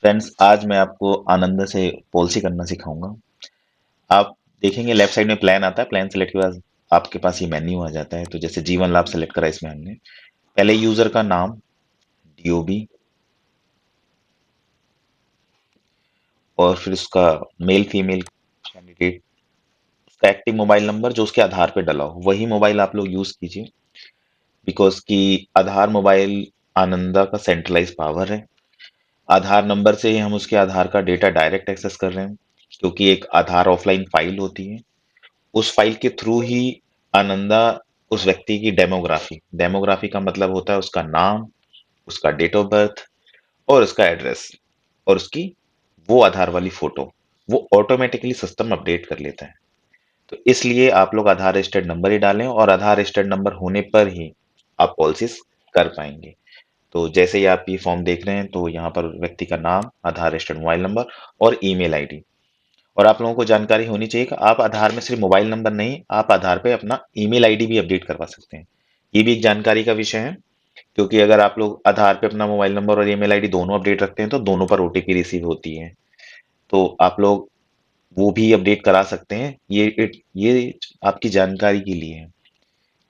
Friends, आज मैं आपको आनंद से पॉलिसी करना सिखाऊंगा। आप देखेंगे लेफ्ट साइड में प्लान आता है। प्लान सेलेक्ट के बाद आपके पास ये मेन्यू आ जाता है। तो जैसे जीवन लाभ सेलेक्ट करा इसमें हमने पहले यूजर का नाम, डीओबी, और फिर उसका मेल फीमेल कैंडिडेट, उसका एक्टिव मोबाइल नंबर जो उसके आधार पे डला हो वही मोबाइल आप लोग यूज कीजिए। बिकॉज कि आधार मोबाइल आनंदा का सेंट्रलाइज पावर है। आधार नंबर से ही हम उसके आधार का डेटा डायरेक्ट एक्सेस कर रहे हैं, क्योंकि एक आधार ऑफलाइन फाइल होती है। उस फाइल के थ्रू ही आनंदा उस व्यक्ति की डेमोग्राफी डेमोग्राफी का मतलब होता है उसका नाम, उसका डेट ऑफ बर्थ और उसका एड्रेस और उसकी वो आधार वाली फोटो, वो ऑटोमेटिकली सिस्टम अपडेट कर लेता है। तो इसलिए आप लोग आधार रजिस्टर्ड नंबर ही डालें, और आधार रजिस्टर्ड नंबर होने पर ही आप पॉलिसीज कर पाएंगे। तो जैसे ही आप ये फॉर्म देख रहे हैं तो यहाँ पर व्यक्ति का नाम, आधार रजिस्टर्ड मोबाइल नंबर और ईमेल आईडी। और आप लोगों को जानकारी होनी चाहिए कि आप आधार में सिर्फ मोबाइल नंबर नहीं, आप आधार पे अपना ईमेल आईडी भी अपडेट करवा सकते हैं। ये भी एक जानकारी का विषय है, क्योंकि अगर आप लोग आधार पे अपना मोबाइल नंबर और ईमेल आईडी दोनों अपडेट रखते हैं तो दोनों पर ओटीपी रिसीव होती है। तो आप लोग वो भी अपडेट करा सकते हैं। ये आपकी जानकारी के लिए है,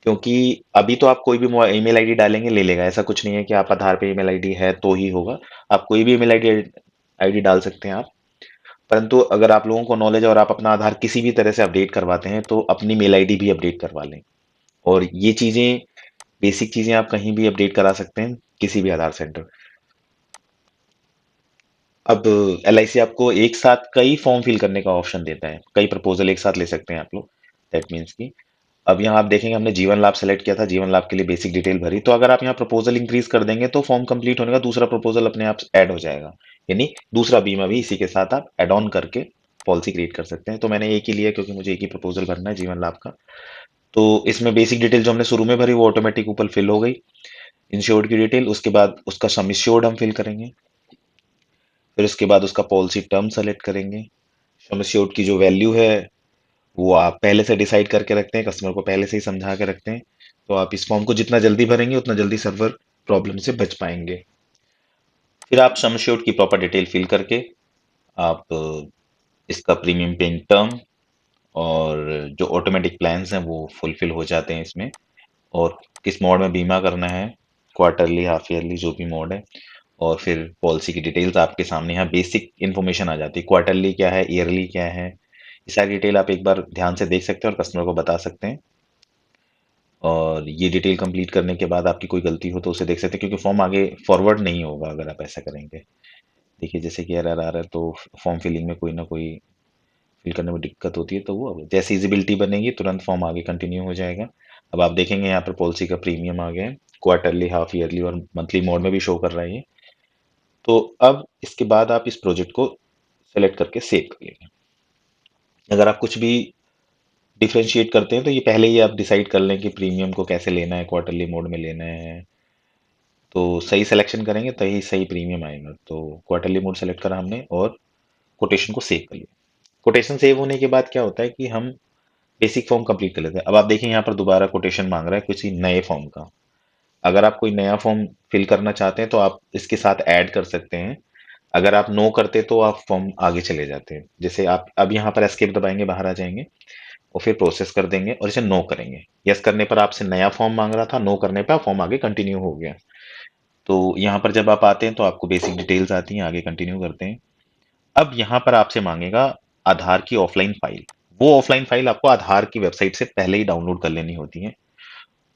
क्योंकि अभी तो आप कोई भी ईमेल आईडी डालेंगे ले लेगा। ऐसा कुछ नहीं है कि आप आधार पे ईमेल आईडी है तो ही होगा। आप कोई भी ईमेल आईडी आईडी डाल सकते हैं आप। परंतु अगर आप लोगों को नॉलेज है और आप अपना आधार किसी भी तरह से अपडेट करवाते हैं तो अपनी मेल आईडी भी अपडेट करवा लें। और ये चीजें, बेसिक चीजें आप कहीं भी अपडेट करा सकते हैं, किसी भी आधार सेंटर। अब एलआईसी आपको एक साथ कई फॉर्म फिल करने का ऑप्शन देता है, कई प्रपोजल एक साथ ले सकते हैं आप लोग। दैट मीन्स की अब यहाँ आप देखेंगे हमने जीवन लाभ सेलेक्ट किया था, जीवन लाभ के लिए बेसिक डिटेल भरी। तो अगर आप यहाँ प्रपोजल इंक्रीज कर देंगे तो फॉर्म कंप्लीट होने का दूसरा प्रपोजल अपने आप ऐड हो जाएगा। यानी दूसरा बीमा भी इसी के साथ आप एड ऑन करके पॉलिसी क्रिएट कर सकते हैं। तो मैंने एक ही लिया क्योंकि मुझे एक ही प्रपोजल भरना है, जीवन लाभ का। तो इसमें बेसिक डिटेल जो हमने शुरू में भरी वो ऑटोमेटिक ऊपर फिल हो गई। इंश्योर्ड की डिटेल, उसके बाद उसका सम इंश्योर्ड हम फिल करेंगे। फिर उसके बाद उसका पॉलिसी टर्म सेलेक्ट करेंगे। सम इंश्योर्ड की जो वैल्यू है वो आप पहले से डिसाइड करके रखते हैं, कस्टमर को पहले से ही समझा के रखते हैं। तो आप इस फॉर्म को जितना जल्दी भरेंगे उतना जल्दी सर्वर प्रॉब्लम से बच पाएंगे। फिर आप सम एश्योर्ड की प्रॉपर डिटेल फिल करके आप इसका प्रीमियम पेइंग टर्म और जो ऑटोमेटिक प्लान्स हैं वो फुलफिल हो जाते हैं इसमें। और किस मोड में बीमा करना है, क्वार्टरली, हाफ ईयरली, जो भी मोड है। और फिर पॉलिसी की डिटेल्स आपके सामने यहाँ बेसिक इन्फॉर्मेशन आ जाती है, क्वार्टरली क्या है, ईयरली क्या है। ये सारी डिटेल आप एक बार ध्यान से देख सकते हैं और कस्टमर को बता सकते हैं। और ये डिटेल कंप्लीट करने के बाद आपकी कोई गलती हो तो उसे देख सकते हैं, क्योंकि फॉर्म आगे फॉरवर्ड नहीं होगा अगर आप ऐसा करेंगे। देखिए जैसे कि एरर आ रहा है तो फॉर्म फिलिंग में कोई ना कोई फिल करने में दिक्कत होती है, तो वो अब जैसे इजिबिलिटी बनेगी तुरंत फॉर्म आगे कंटिन्यू हो जाएगा। अब आप देखेंगे यहाँ पर पॉलिसी का प्रीमियम आ गया है, क्वार्टरली, हाफ ईयरली और मंथली मोड में भी शो कर रहा है ये। तो अब इसके बाद आप इस प्रोजेक्ट को सेलेक्ट करके सेव कर लेंगे। अगर आप कुछ भी डिफरेंशिएट करते हैं तो ये पहले ही आप डिसाइड कर लें कि प्रीमियम को कैसे लेना है, क्वार्टरली मोड में लेना है। तो सही सिलेक्शन करेंगे तभी सही प्रीमियम आएगा। तो क्वार्टरली मोड सेलेक्ट करा हमने और कोटेशन को सेव कर लिया। कोटेशन सेव होने के बाद क्या होता है कि हम बेसिक फॉर्म कंप्लीट कर लेते हैं। अब आप देखें यहाँ पर दोबारा कोटेशन मांग रहा है किसी नए फॉर्म का। अगर आप कोई नया फॉर्म फिल करना चाहते हैं तो आप इसके साथ ऐड कर सकते हैं। अगर आप नो करते तो आप फॉर्म आगे चले जाते हैं। जैसे आप अब यहाँ पर एस्केप दबाएंगे, बाहर आ जाएंगे और फिर प्रोसेस कर देंगे और इसे नो करेंगे। यस करने पर आपसे नया फॉर्म मांग रहा था, नो करने पर फॉर्म आगे कंटिन्यू हो गया। तो यहाँ पर जब आप आते हैं तो आपको बेसिक डिटेल्स आती हैं, आगे कंटिन्यू करते हैं। अब यहाँ पर आपसे मांगेगा आधार की ऑफलाइन फाइल। वो ऑफलाइन फाइल आपको आधार की वेबसाइट से पहले ही डाउनलोड कर लेनी होती है।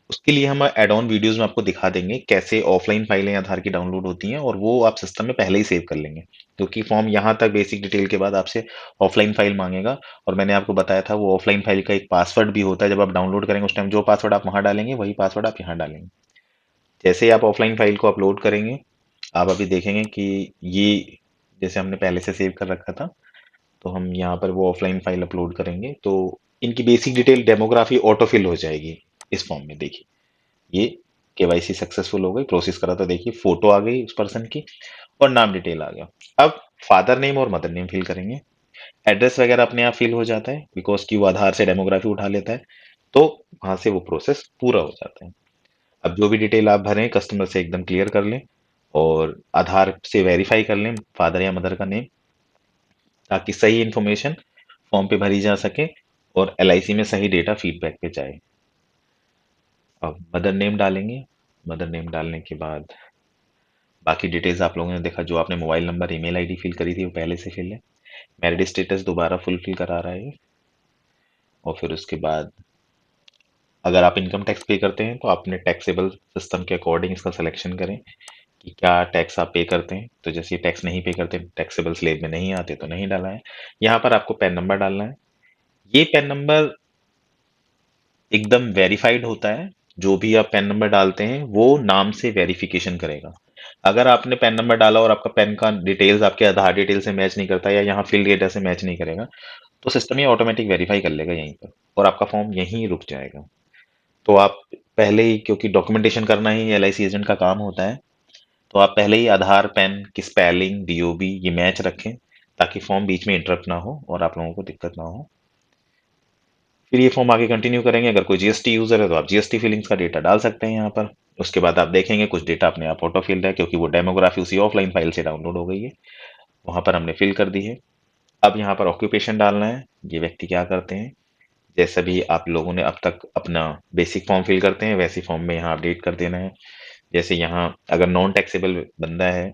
उसके लिए हम एड ऑन वीडियोस में आपको दिखा देंगे कैसे ऑफलाइन फाइलें आधार की डाउनलोड होती हैं, और वो आप सिस्टम में पहले ही सेव कर लेंगे। क्योंकि फॉर्म यहाँ तक बेसिक डिटेल के बाद आपसे ऑफलाइन फाइल मांगेगा। और मैंने आपको बताया था वो ऑफलाइन फाइल का एक पासवर्ड भी होता है। जब आप डाउनलोड करेंगे उस टाइम जो पासवर्ड आप वहां डालेंगे वही पासवर्ड आप यहाँ डालेंगे। जैसे ही आप ऑफलाइन फाइल को अपलोड करेंगे, आप अभी देखेंगे कि ये जैसे हमने पहले से सेव कर रखा था, तो हम यहाँ पर वो ऑफलाइन फाइल अपलोड करेंगे तो इनकी basic detail demography auto fill हो जाएगी इस फॉर्म में। देखिए ये केवाईसी सक्सेसफुल हो गई, प्रोसेस करा तो देखिए फोटो आ गई उस पर्सन की और नाम डिटेल आ गया। अब फादर नेम और मदर नेम फिल करेंगे। एड्रेस वगैरह अपने आप फिल हो जाता है बिकॉज कि वो आधार से डेमोग्राफी उठा लेता है। तो वहां से वो प्रोसेस पूरा हो जाता है। अब जो भी डिटेल आप भरें कस्टमर से एकदम क्लियर कर लें और आधार से वेरीफाई कर लें फादर या मदर का नेम, ताकि सही इन्फॉर्मेशन फॉर्म पे भरी जा सके और एलआईसी में सही डेटा फीडबैक पे जाए। अब मदर नेम डालेंगे। मदर नेम डालने के बाद बाकी डिटेल्स आप लोगों ने देखा, जो आपने mobile number email ID fill करी थी वो पहले से फिल है। मैरिड स्टेटस दोबारा फुलफिल करा रहा है। और फिर उसके बाद अगर आप इनकम टैक्स पे करते हैं तो अपने टैक्सेबल सिस्टम के अकॉर्डिंग इसका सिलेक्शन करें कि क्या टैक्स आप पे करते हैं। तो जैसे ये टैक्स नहीं पे करते, टैक्सेबल स्लेब में नहीं आते, तो नहीं डाला है। यहाँ पर आपको पैन नंबर डालना है। ये पैन नंबर एकदम वेरीफाइड होता है। जो भी आप पैन नंबर डालते हैं वो नाम से वेरिफिकेशन करेगा। अगर आपने पैन नंबर डाला और आपका पैन का डिटेल्स आपके आधार डिटेल से मैच नहीं करता या यहाँ फिल डेटा से मैच नहीं करेगा, तो सिस्टम ये ऑटोमेटिक वेरीफाई कर लेगा यहीं पर और आपका फॉर्म यहीं रुक जाएगा। तो आप पहले ही, क्योंकि डॉक्यूमेंटेशन करना ही एलआईसी एजेंट का काम होता है, तो आप पहले ही आधार, पैन की स्पेलिंग, डीओबी ये मैच रखें, ताकि फॉर्म बीच में इंटरप्ट ना हो और आप लोगों को दिक्कत ना हो। फिर ये फॉर्म आगे कंटिन्यू करेंगे। अगर कोई जीएसटी यूजर है तो आप जीएसटी फिलिंग्स का डेटा डाल सकते हैं यहाँ पर। उसके बाद आप देखेंगे कुछ डेटा अपने आप ऑटो फिल्ड है, क्योंकि वो डेमोग्राफी उसी ऑफलाइन फाइल से डाउनलोड हो गई है, वहां पर हमने फिल कर दी है। अब यहाँ पर ऑक्यूपेशन डालना है, ये व्यक्ति क्या करते हैं। जैसा भी आप लोगों ने अब तक अपना बेसिक फॉर्म फिल करते हैं, वैसे फॉर्म में यहाँ अपडेट कर देना है। जैसे यहाँ अगर नॉन टैक्सेबल बंदा है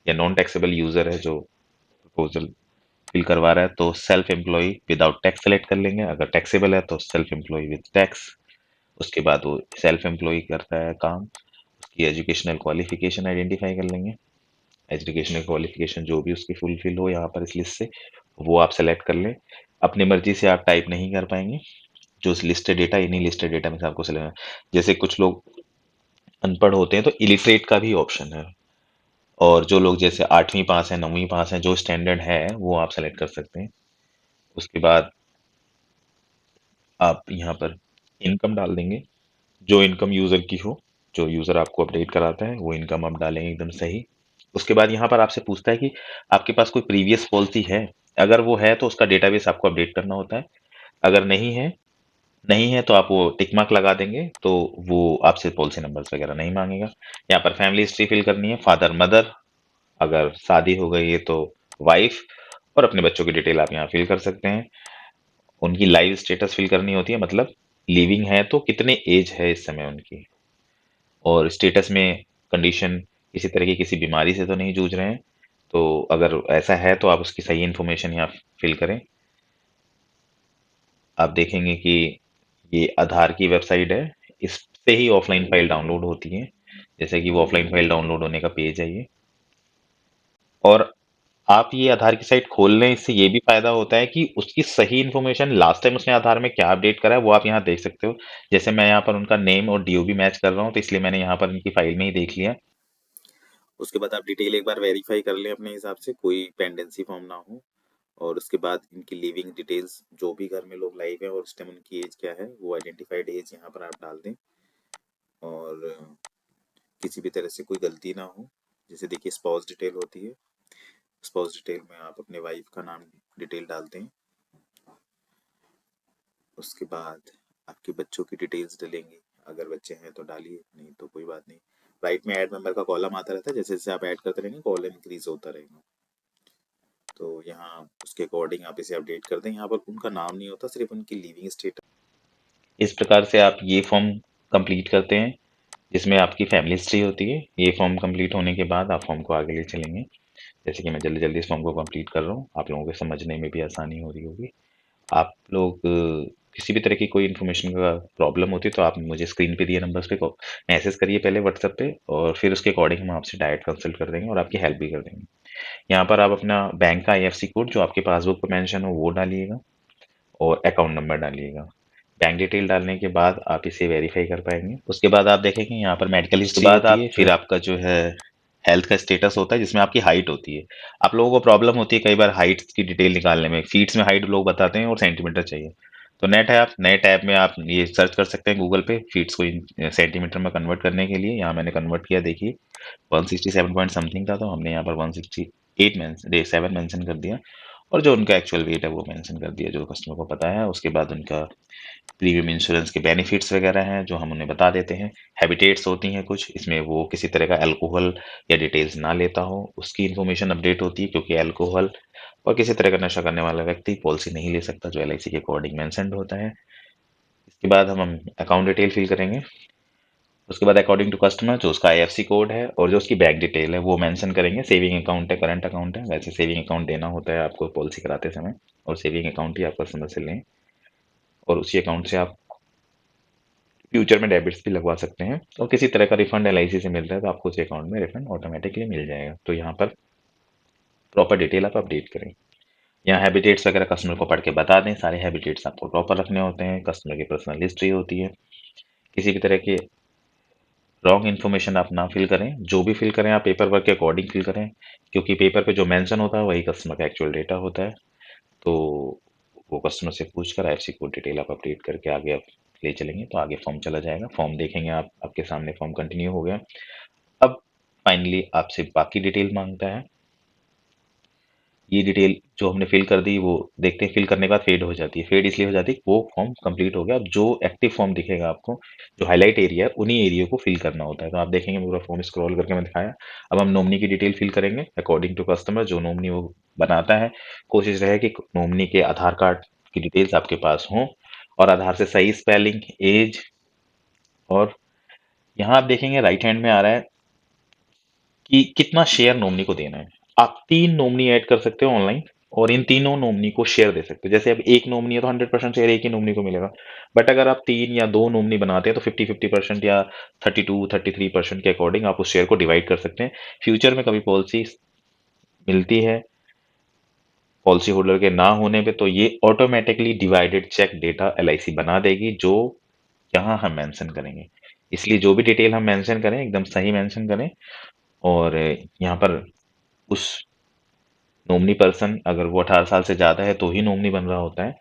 या नॉन टैक्सेबल यूजर है जो प्रपोजल फिल करवा रहा है, तो self employ without tax select कर लेंगे। अगर टैक्सेबल है तो सेल्फ एम्प्लॉय विद टैक्स। उसके बाद वो सेल्फ एम्प्लॉय करता है काम, उसकी एजुकेशनल क्वालिफिकेशन आइडेंटिफाई कर लेंगे। एजुकेशनल क्वालिफिकेशन जो भी उसकी फुलफिल हो यहाँ पर इस लिस्ट से, वो आप सेलेक्ट कर लें। अपनी मर्जी से आप टाइप नहीं कर पाएंगे, जो लिस्टेड डेटा, इन्हीं लिस्टेड डेटा में से आपको सिलेक्ट। जैसे कुछ लोग अनपढ़ होते हैं तो इलिटरेट का भी ऑप्शन है, और जो लोग जैसे 8वीं पास है, 9वीं पास है, जो स्टैंडर्ड है वो आप सेलेक्ट कर सकते हैं। उसके बाद आप यहाँ पर इनकम डाल देंगे, जो इनकम यूजर की हो। जो यूजर आपको अपडेट कराता है वो इनकम आप डालेंगे एकदम सही। उसके बाद यहाँ पर आपसे पूछता है कि आपके पास कोई प्रीवियस पॉलिसी है। अगर वो है तो उसका डेटाबेस आपको अपडेट करना होता है। अगर नहीं है तो आप वो टिक मार्क लगा देंगे, तो वो आपसे पॉलिसी नंबर्स वगैरह नहीं मांगेगा। यहाँ पर फैमिली हिस्ट्री फिल करनी है, फादर मदर, अगर शादी हो गई है तो वाइफ, और अपने बच्चों की डिटेल आप यहाँ फिल कर सकते हैं। उनकी लाइव स्टेटस फिल करनी होती है, मतलब लिविंग है तो कितने एज है इस समय उनकी, और स्टेटस में कंडीशन किसी तरह की किसी बीमारी से तो नहीं जूझ रहे हैं। तो अगर ऐसा है तो आप उसकी सही इन्फॉर्मेशन यहाँ फिल करें। आप देखेंगे कि ये आधार की वेबसाइट है, इससे ही ऑफलाइन फाइल डाउनलोड होती है। जैसे कि वो ऑफलाइन फाइल डाउनलोड होने का पेज है ये। और आप ये आधार की साइट खोल लें, इससे ये भी फायदा होता है कि उसकी सही इन्फॉर्मेशन, लास्ट टाइम उसने आधार में क्या अपडेट करा है वो आप यहाँ देख सकते हो। जैसे मैं यहाँ पर उनका नेम और डीओबी मैच कर रहा हूँ, तो इसलिए मैंने यहाँ पर इनकी फाइल में ही देख लिया। उसके बाद आप डिटेल एक बार वेरीफाई कर लें अपने हिसाब से, कोई पेंडेंसी फॉर्म ना हो। और उसके बाद इनकी लिविंग डिटेल्स, जो भी घर में लोग लाइव हैं और उस टाइम उनकी एज क्या है, वो आइडेंटिफाइड एज यहाँ पर आप डाल दें। और किसी भी तरह से कोई गलती ना हो। जैसे देखिए स्पाउस डिटेल होती है, स्पाउस डिटेल में आप अपने वाइफ का नाम डिटेल डालते हैं। उसके बाद आपके बच्चों की डिटेल्स डलेंगी, अगर बच्चे हैं तो डालिए, नहीं तो कोई बात नहीं। राइट में ऐड मेंबर का कॉलम आता रहता है, जैसे जैसे आप ऐड करते रहेंगे कॉलम इंक्रीज होता रहेगा। तो यहाँ उसके अकॉर्डिंग आप इसे अपडेट कर दें। यहाँ पर उनका नाम नहीं होता, सिर्फ उनकी लिविंग स्टेटस। इस प्रकार से आप ये फॉर्म कंप्लीट करते हैं, जिसमें आपकी फैमिली हिस्ट्री होती है। ये फॉर्म कंप्लीट होने के बाद आप फॉर्म को आगे ले चलेंगे। जैसे कि मैं जल्दी जल्दी इस फॉर्म को कंप्लीट कर रहा हूँ, आप लोगों को समझने में भी आसानी हो रही होगी। आप लोग किसी भी तरह की कोई इन्फॉर्मेशन का प्रॉब्लम होती है तो आप मुझे स्क्रीन पे दिए नंबर्स पे मैसेज करिए पहले व्हाट्सएप पे, और फिर उसके अकॉर्डिंग हम आपसे डायरेक्ट कंसल्ट कर देंगे और आपकी हेल्प भी कर देंगे। यहाँ पर आप अपना बैंक का आईएफएससी कोड जो आपके पासबुक पर मेंशन हो वो डालिएगा, और अकाउंट नंबर डालिएगा। बैंक डिटेल डालने के बाद आप इसे वेरीफाई कर पाएंगे। उसके बाद आप देखेंगे यहाँ पर मेडिकल हिस्ट्री होती है, फिर आपका जो है हेल्थ का स्टेटस होता है, जिसमें आपकी हाइट होती है। आप लोगों को प्रॉब्लम होती है कई बार हाइट की डिटेल निकालने में, फीट्स में हाइट लोग बताते हैं और सेंटीमीटर चाहिए। तो नेट है, आप नए टैब में आप ये सर्च कर सकते हैं गूगल पे फीट्स को सेंटीमीटर में कन्वर्ट करने के लिए। यहाँ मैंने कन्वर्ट किया, देखिए 167 पॉइंट समथिंग था, तो हमने यहाँ पर 168 7 मेंशन कर दिया। और जो उनका एक्चुअल वेट है वो मेंशन कर दिया जो कस्टमर को पता है। उसके बाद उनका प्रीमियम इंश्योरेंस के बेनिफिट्स वगैरह हैं जो हम उन्हें बता देते हैं। हैबिटेट्स होती हैं कुछ, इसमें वो किसी तरह का अल्कोहल या डिटेल्स ना लेता हो उसकी इन्फॉर्मेशन अपडेट होती है, क्योंकि अल्कोहल और किसी तरह का नशा करने वाला व्यक्ति पॉलिसी नहीं ले सकता जो एलआईसी के अकॉर्डिंग मेंशन्ड होता है। इसके बाद हम अकाउंट डिटेल फिल करेंगे। उसके बाद अकॉर्डिंग टू कस्टमर जो उसका आईएफसी कोड है और जो उसकी बैंक डिटेल है वो मेंशन करेंगे। सेविंग अकाउंट है, करंट अकाउंट है, वैसे सेविंग अकाउंट देना होता है आपको पॉलिसी कराते समय, और सेविंग अकाउंट ही आप कस्टमर से लें और उसी अकाउंट से आप फ्यूचर में डेबिट्स भी लगवा सकते हैं। और किसी तरह का रिफंड एलआईसी से मिलता है तो आपको उसी अकाउंट में रिफंड ऑटोमेटिकली मिल जाएगा। तो यहाँ पर प्रॉपर डिटेल आप अपडेट करें। यहाँ हैबिटेट्स वगैरह कस्टमर को पढ़ के बता दें, सारे हैबिटेट्स आपको प्रॉपर रखने होते हैं। कस्टमर की पर्सनल हिस्ट्री होती है, किसी भी तरह के रॉन्ग इन्फॉर्मेशन आप ना फिल करें। जो भी फिल करें आप पेपर वर्क के अकॉर्डिंग फिल करें, क्योंकि पेपर पे जो मेंशन होता है वही कस्टमर का एक्चुअल डेटा होता है। तो वो कस्टमर से पूछकर आईएफसी कोड डिटेल आप अपडेट करके आगे आप ले चलेंगे तो आगे फॉर्म चला जाएगा। फॉर्म देखेंगे आप, आपके सामने फॉर्म कंटिन्यू हो गया। अब फाइनली आपसे बाकी डिटेल मांगता है। ये डिटेल जो हमने फिल कर दी वो देखते हैं, फिल करने के बाद फेड हो जाती है। फेड इसलिए हो जाती है कि वो फॉर्म कंप्लीट हो गया। अब जो एक्टिव फॉर्म दिखेगा आपको, जो हाईलाइट एरिया है उन्हीं एरिया को फिल करना होता है। तो आप देखेंगे पूरा फॉर्म स्क्रॉल करके मैं दिखाया। अब हम नॉमिनी की डिटेल फिल करेंगे अकॉर्डिंग टू कस्टमर जो नॉमिनी वो बनाता है। कोशिश रहे कि नॉमिनी के आधार कार्ड की डिटेल्स आपके पास हों और आधार से सही स्पेलिंग, एज, और यहाँ आप देखेंगे राइट हैंड में आ रहा है कि कितना शेयर नॉमिनी को देना है। आप 3 नॉमिनी ऐड कर सकते हो ऑनलाइन और इन तीनों नॉमिनी को शेयर दे सकते हो। जैसे अब एक नॉमिनी है तो 100% शेयर एक ही नॉमिनी को मिलेगा। बट अगर आप 3 या 2 नॉमिनी बनाते हैं तो 50-50% या 32-33% के अकॉर्डिंग आप उस शेयर को डिवाइड कर सकते हैं। फ्यूचर में कभी पॉलिसी मिलती है पॉलिसी होल्डर के ना होने पे तो ये automatically divided check data LIC बना देगी जो यहाँ हम मेंशन करेंगे। इसलिए जो भी डिटेल हम मेंशन करें एकदम सही मेंशन करें। और यहाँ पर उस नॉमिनी पर्सन अगर वो 18 साल से ज़्यादा है तो ही नॉमिनी बन रहा होता है।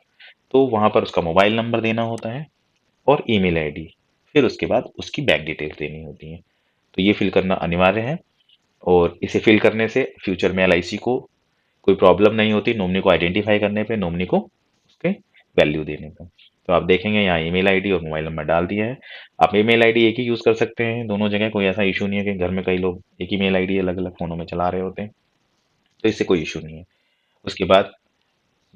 तो वहाँ पर उसका मोबाइल नंबर देना होता है और ईमेल आईडी, फिर उसके बाद उसकी बैंक डिटेल्स देनी होती है। तो ये फिल करना अनिवार्य है और इसे फिल करने से फ्यूचर में एलआईसी को कोई प्रॉब्लम नहीं होती नॉमिनी को आइडेंटिफाई करने पे, नॉमिनी को उसके वैल्यू देने पे। तो आप देखेंगे यहाँ ईमेल आईडी और मोबाइल नंबर डाल दिया है। आप ईमेल आईडी एक ही यूज़ कर सकते हैं दोनों जगह, कोई ऐसा इशू नहीं है कि घर में कई लोग एक ही मेल आईडी अलग अलग फ़ोनों में चला रहे होते हैं, तो इससे कोई इशू नहीं है। उसके बाद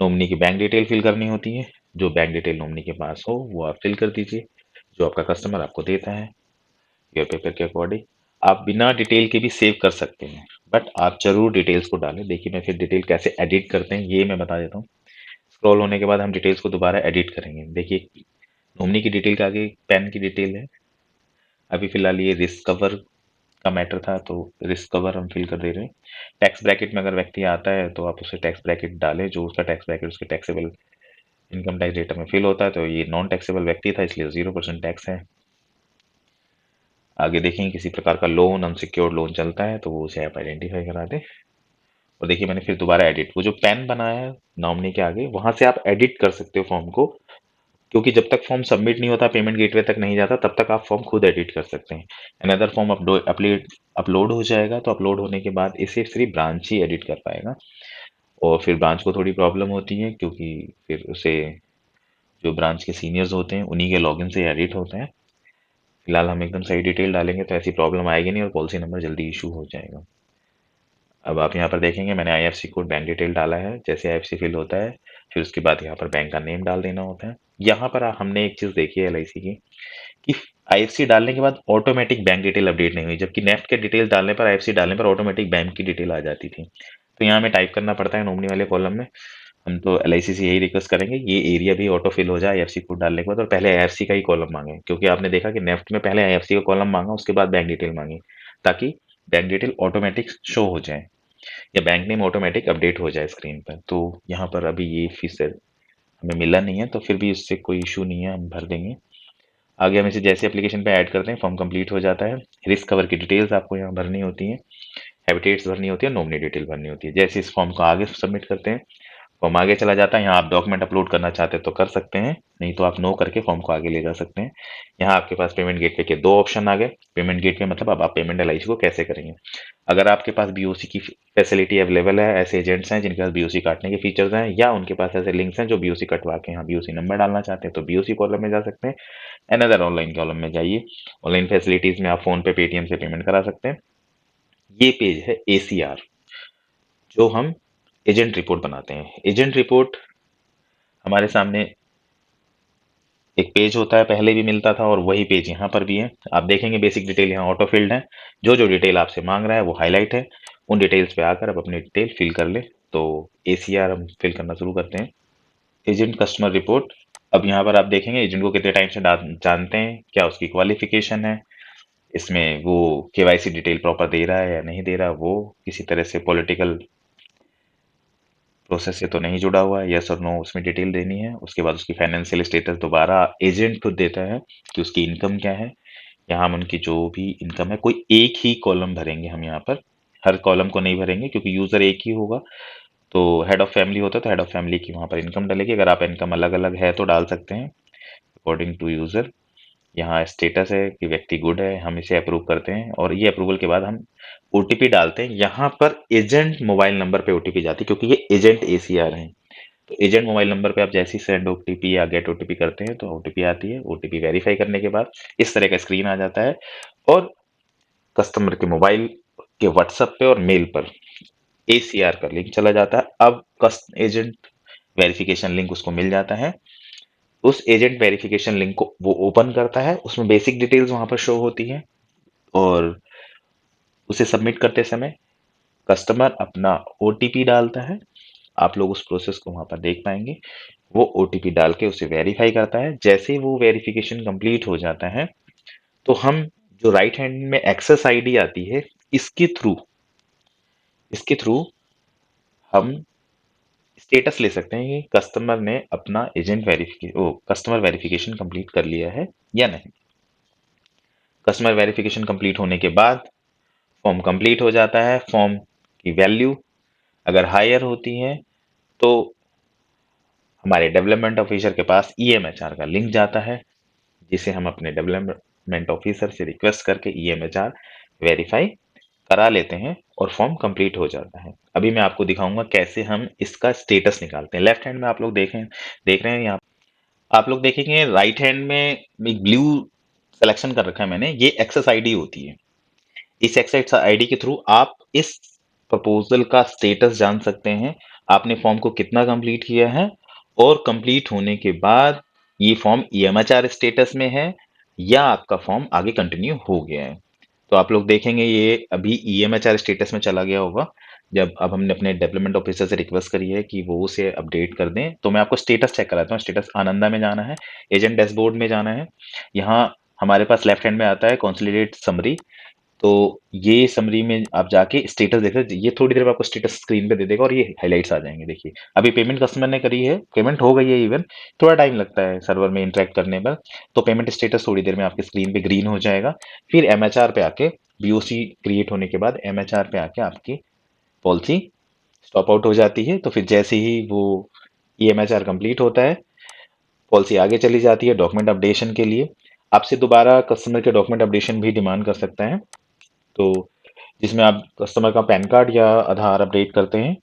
नॉमिनी की बैंक डिटेल फिल करनी होती है। जो बैंक डिटेल नॉमिनी के पास हो वो आप फिल कर दीजिए, जो आपका कस्टमर आपको देता है योर पेपर के अकॉर्डिंग। आप बिना डिटेल के भी सेव कर सकते हैं, बट आप जरूर डिटेल्स को डालें। देखिए मैं फिर डिटेल कैसे एडिट करते हैं ये मैं बता देता हूँ। स्क्रॉल होने के बाद हम डिटेल्स को दोबारा एडिट करेंगे। देखिए नॉमिनी की डिटेल के आगे पैन की डिटेल है। अभी फिलहाल ये रिस्क कवर का मैटर था तो रिस्क कवर हम फिल कर दे रहे हैं। टैक्स ब्रैकेट में अगर व्यक्ति आता है तो आप उसे टैक्स ब्रैकेट डालें, जो उसका टैक्स ब्रैकेट उसके टैक्सेबल इनकम टैक्स डेटा में फिल होता है। तो ये नॉन टैक्सेबल व्यक्ति था इसलिए 0% टैक्स है। आगे देखेंगे किसी प्रकार का लोन अनसिक्योर्ड लोन चलता है तो वो उसे आप आइडेंटिफाई करा दें। और देखिए मैंने फिर दोबारा एडिट, वो जो पेन बनाया है नॉमिनी के आगे वहां से आप एडिट कर सकते हो फॉर्म को, क्योंकि जब तक फॉर्म सबमिट नहीं होता पेमेंट गेटवे तक नहीं जाता तब तक आप फॉर्म खुद एडिट कर सकते हैं। अनदर फॉर्म अपलोड अपलोड हो जाएगा तो अपलोड होने के बाद इसे सिर्फ ब्रांच ही एडिट कर पाएगा। और फिर ब्रांच को थोड़ी प्रॉब्लम होती है क्योंकि फिर उसे जो ब्रांच के सीनियर्स होते हैं उन्हीं के लॉगिन से एडिट होते हैं। फिलहाल हम एकदम सही डिटेल डालेंगे तो ऐसी प्रॉब्लम आएगी नहीं और पॉलिसी नंबर जल्दी इशू हो जाएगा। अब आप यहाँ पर देखेंगे मैंने आईएफसी कोड बैंक डिटेल डाला है। जैसे आईएफसी फिल होता है फिर उसके बाद यहाँ पर बैंक का नेम डाल देना होता है। यहाँ पर हमने एक चीज़ देखी है एलआईसी की कि आईएफसी डालने के बाद ऑटोमेटिक बैंक डिटेल अपडेट नहीं हुई, जबकि नेफ्ट के डिटेल डालने पर आईएफसी डालने पर ऑटोमेटिक बैंक की डिटेल आ जाती थी। तो यहाँ हमें टाइप करना पड़ता है नॉमिनी वाले कॉलम में। हम तो एलआईसी से यही रिक्वेस्ट करेंगे ये एरिया भी ऑटो फिल हो जाए आईएफसी कोड डालने के बाद, और पहले आईएफसी का ही कॉलम मांगे, क्योंकि आपने देखा कि नेफ्ट में पहले आईएफसी का कॉलम मांगा उसके बाद बैंक डिटेल मांगी, ताकि बैंक डिटेल ऑटोमेटिक शो हो जाए या बैंक नेम ऑटोमेटिक अपडेट हो जाए स्क्रीन पर। तो यहाँ पर अभी ये फीस हमें मिला नहीं है तो फिर भी इससे कोई इशू नहीं है, हम भर देंगे। आगे हम इसे जैसे एप्लीकेशन पे ऐड करते हैं फॉर्म कंप्लीट हो जाता है। रिस्क कवर की डिटेल्स आपको यहाँ भरनी होती है, हैबिटेट्स भरनी होती है, नॉमिनी डिटेल भरनी होती है। जैसे इस फॉर्म को आगे सबमिट करते हैं फॉर्म आगे चला जाता है। यहाँ आप डॉक्यूमेंट अपलोड करना चाहते हैं तो कर सकते हैं, नहीं तो आप नो करके फॉर्म को आगे ले जा सकते हैं। यहाँ आपके पास पेमेंट गेटवे के दो ऑप्शन आ गए। पेमेंट गेटवे मतलब अब आप पेमेंट एलआईसी को कैसे करेंगे। अगर आपके पास बीओसी की फैसिलिटी अवेलेबल है, ऐसे एजेंट्स हैं जिनके पास बीओसी काटने के फीचर्स हैं, या उनके पास ऐसे लिंक्स हैं जो बीओसी कटवा के यहाँ बीओसी नंबर डालना चाहते हैं, तो बीओसी कॉलम में जा सकते हैं। अनदर ऑनलाइन कॉलम में जाइए। ऑनलाइन फैसिलिटीज में आप फोन पे पेटीएम से पेमेंट करा सकते हैं। ये पेज है एसीआर, जो हम एजेंट रिपोर्ट बनाते हैं। एजेंट रिपोर्ट हमारे सामने एक पेज होता है, पहले भी मिलता था और वही पेज यहाँ पर भी है। आप देखेंगे बेसिक डिटेल यहाँ ऑटो फिल्ड है। जो जो डिटेल आपसे मांग रहा है वो हाईलाइट है। उन डिटेल्स पे आकर आप अपनी डिटेल फिल कर ले। तो एसीआर हम फिल करना शुरू करते हैं। Agent customer report. अब यहाँ पर आप देखेंगे एजेंट को कितने टाइम से जानते हैं, क्या उसकी क्वालिफिकेशन है, इसमें वो केवाईसी डिटेल प्रॉपर दे रहा है या नहीं दे रहा, वो किसी तरह से पॉलिटिकल प्रोसेस से तो नहीं जुड़ा हुआ है, यस और नो उसमें डिटेल देनी है। उसके बाद उसकी फाइनेंशियल स्टेटस दोबारा एजेंट खुद देता है कि उसकी इनकम क्या है। यहाँ हम उनकी जो भी इनकम है, कोई एक ही कॉलम भरेंगे हम यहाँ पर, हर कॉलम को नहीं भरेंगे क्योंकि यूजर एक ही होगा। तो हेड ऑफ फैमिली होता है तो हेड ऑफ फैमिली की वहाँ पर इनकम डलेगी। अगर आप इनकम अलग अलग है तो डाल सकते हैं अकॉर्डिंग टू यूजर। यहाँ स्टेटस है कि व्यक्ति गुड है, हम इसे अप्रूव करते हैं और ये अप्रूवल के बाद हम ओटीपी डालते हैं। यहाँ पर एजेंट मोबाइल नंबर पे ओटीपी जाती है क्योंकि ये एजेंट एसीआर है। तो एजेंट मोबाइल नंबर पे आप जैसे ही सेंड ओटीपी या गेट ओटीपी करते हैं तो ओटीपी आती है। ओटीपी वेरीफाई करने के बाद इस तरह का स्क्रीन आ जाता है और कस्टमर के मोबाइल के व्हाट्सएप पे और मेल पर एसीआर का लिंक चला जाता है। अब कस्ट एजेंट वेरिफिकेशन लिंक उसको मिल जाता है। उस एजेंट वेरिफिकेशन लिंक को वो ओपन करता है, उसमें बेसिक डिटेल्स वहां पर शो होती है और उसे सबमिट करते समय कस्टमर अपना ओटीपी डालता है। आप लोग उस प्रोसेस को वहां पर देख पाएंगे। वो ओटीपी डाल के उसे वेरीफाई करता है। जैसे ही वो वेरिफिकेशन कंप्लीट हो जाता है तो हम जो राइट हैंड में एक्सेस आईडी आती है, इसके थ्रू इसके थ्रू हम स्टेटस ले सकते हैं कि कस्टमर ने अपना agent verification customer verification complete कर लिया है या नहीं। कस्टमर वेरिफिकेशन कंप्लीट होने के बाद फॉर्म कंप्लीट हो जाता है। फॉर्म की वैल्यू अगर हायर होती है तो हमारे डेवलपमेंट ऑफिसर के पास ईएमएचआर का लिंक जाता है, जिसे हम अपने डेवलपमेंट ऑफिसर से रिक्वेस्ट करके ईएमएचआर वेरीफाई करा लेते हैं और फॉर्म कंप्लीट हो जाता है। अभी मैं आपको दिखाऊंगा कैसे हम इसका स्टेटस निकालते हैं। लेफ्ट हैंड में आप लोग देख रहे हैं यहाँ आप लोग देखेंगे राइट हैंड में एक ब्लू सिलेक्शन कर रखा है मैंने, ये एक्सेस आईडी होती है। इस एक्सेस आईडी के थ्रू आप इस प्रपोजल का स्टेटस जान सकते हैं। आपने फॉर्म को कितना कंप्लीट किया है और कंप्लीट होने के बाद ये फॉर्म ईएमएचआर स्टेटस में है या आपका फॉर्म आगे कंटिन्यू हो गया है। तो आप लोग देखेंगे ये अभी ईएमएचआर स्टेटस में चला गया होगा। जब अब हमने अपने डेवलपमेंट ऑफिसर से रिक्वेस्ट करी है कि वो उसे अपडेट कर दें, तो मैं आपको स्टेटस चेक कराता हूँ। स्टेटस आनंदा में जाना है, एजेंट डैशबोर्ड में जाना है। यहाँ हमारे पास लेफ्ट हैंड में आता है कंसोलिडेट समरी। तो ये समरी में आप जाके स्टेटस देख रहे, ये थोड़ी देर में आपको स्टेटस स्क्रीन पे दे देगा और ये हाइलाइट्स आ जाएंगे। देखिए अभी पेमेंट कस्टमर ने करी है, पेमेंट हो गई है। इवन थोड़ा टाइम लगता है सर्वर में इंटरेक्ट करने पर। तो पेमेंट स्टेटस थोड़ी देर में आपकी स्क्रीन पे ग्रीन हो जाएगा। फिर एमएचआर पे आके बीओसी क्रिएट होने के बाद एमएचआर पे आके आपकी पॉलिसी स्टॉप आउट हो जाती है। तो फिर जैसे ही वो ईएमएचआर कंप्लीट होता है, पॉलिसी आगे चली जाती है डॉक्यूमेंट अपडेशन के लिए। आपसे दोबारा कस्टमर के डॉक्यूमेंट अपडेशन भी डिमांड कर सकता है। तो जिसमें आप कस्टमर का पैन कार्ड या आधार अपडेट करते हैं।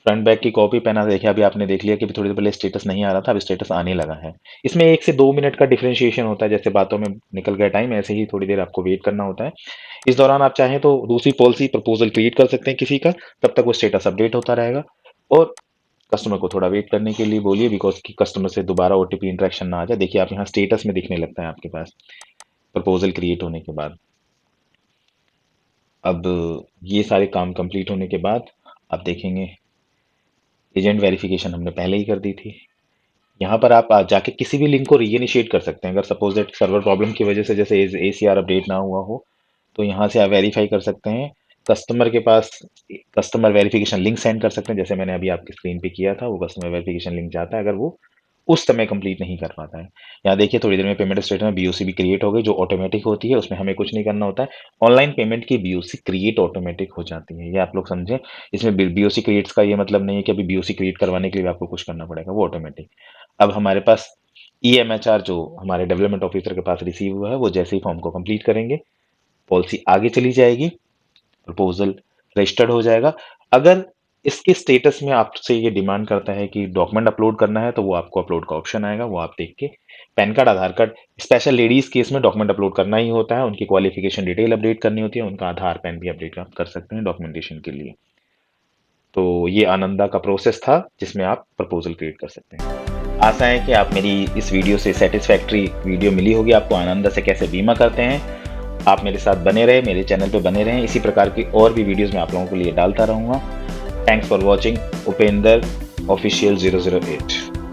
फ्रंट बैक की कॉपी पहना, देखिए अभी आपने देख लिया कि थोड़ी देर पहले स्टेटस नहीं आ रहा था, अब स्टेटस आने लगा है। इसमें 1 से 2 मिनट का डिफरेंशिएशन होता है। जैसे बातों में निकल गया टाइम, ऐसे ही थोड़ी देर आपको वेट करना होता है। इस दौरान आप चाहें तो दूसरी पॉलिसी प्रपोजल क्रिएट कर सकते हैं किसी का, तब तक वो स्टेटस अपडेट होता रहेगा। और कस्टमर को थोड़ा वेट करने के लिए बोलिए, बिकॉज कि कस्टमर से दोबारा ओटीपी इंटरेक्शन ना आ जाए। देखिए आप यहाँ स्टेटस में दिखने लगता है आपके पास प्रपोजल क्रिएट होने के बाद। अब ये सारे काम कंप्लीट होने के बाद आप देखेंगे एजेंट वेरिफिकेशन हमने पहले ही कर दी थी। यहाँ पर आप जाके किसी भी लिंक को रीइनिशिएट कर सकते हैं। अगर सपोज दैट सर्वर प्रॉब्लम की वजह से जैसे एसीआर अपडेट ना हुआ हो, तो यहाँ से आप वेरीफाई कर सकते हैं। कस्टमर के पास कस्टमर वेरिफिकेशन लिंक सेंड कर सकते हैं, जैसे मैंने अभी आपकी स्क्रीन पे किया था। वो कस्टमर वेरिफिकेशन लिंक जाता है। अगर वो उस समय कंप्लीट नहीं कर पाता है। यहाँ देखिए थोड़ी देर में पेमेंट स्टेटस में बीओसी भी क्रिएट हो गई, जो ऑटोमेटिक होती है, उसमें हमें कुछ नहीं करना होता है। ऑनलाइन पेमेंट की बीओसी क्रिएट ऑटोमेटिक हो जाती है, ये आप लोग समझें। इसमें बीओसी क्रिएट्स का ये मतलब नहीं है कि अभी बीओसी क्रिएट करवाने के लिए आपको कुछ करना पड़ेगा, वो ऑटोमेटिक। अब हमारे पास ईएमएचआर जो हमारे डेवलपमेंट ऑफिसर के पास रिसीव हुआ है, वो जैसे ही फॉर्म को कंप्लीट करेंगे, पॉलिसी आगे चली जाएगी, प्रपोजल रजिस्टर्ड हो जाएगा। अगर इसके स्टेटस में आपसे ये डिमांड करता है कि डॉक्यूमेंट अपलोड करना है, तो वो आपको अपलोड का ऑप्शन आएगा, वो आप देख के पैन कार्ड, आधार कार्ड, स्पेशल लेडीज केस में डॉक्यूमेंट अपलोड करना ही होता है, उनकी क्वालिफिकेशन डिटेल अपडेट करनी होती है, उनका आधार पैन भी अपडेट आप कर सकते हैं डॉक्यूमेंटेशन के लिए। तो ये आनंदा का प्रोसेस था जिसमें आप प्रपोजल क्रिएट कर सकते हैं। आशा है कि आप मेरी इस वीडियो से सेटिस्फैक्ट्री वीडियो मिली होगी आपको, आनंदा से कैसे बीमा करते हैं। आप मेरे साथ बने रहे, मेरे चैनल पे बने रहें, इसी प्रकार की और भी वीडियोस मैं आप लोगों के लिए डालता रहूँगा। Thanks for watching. Upendra official 008।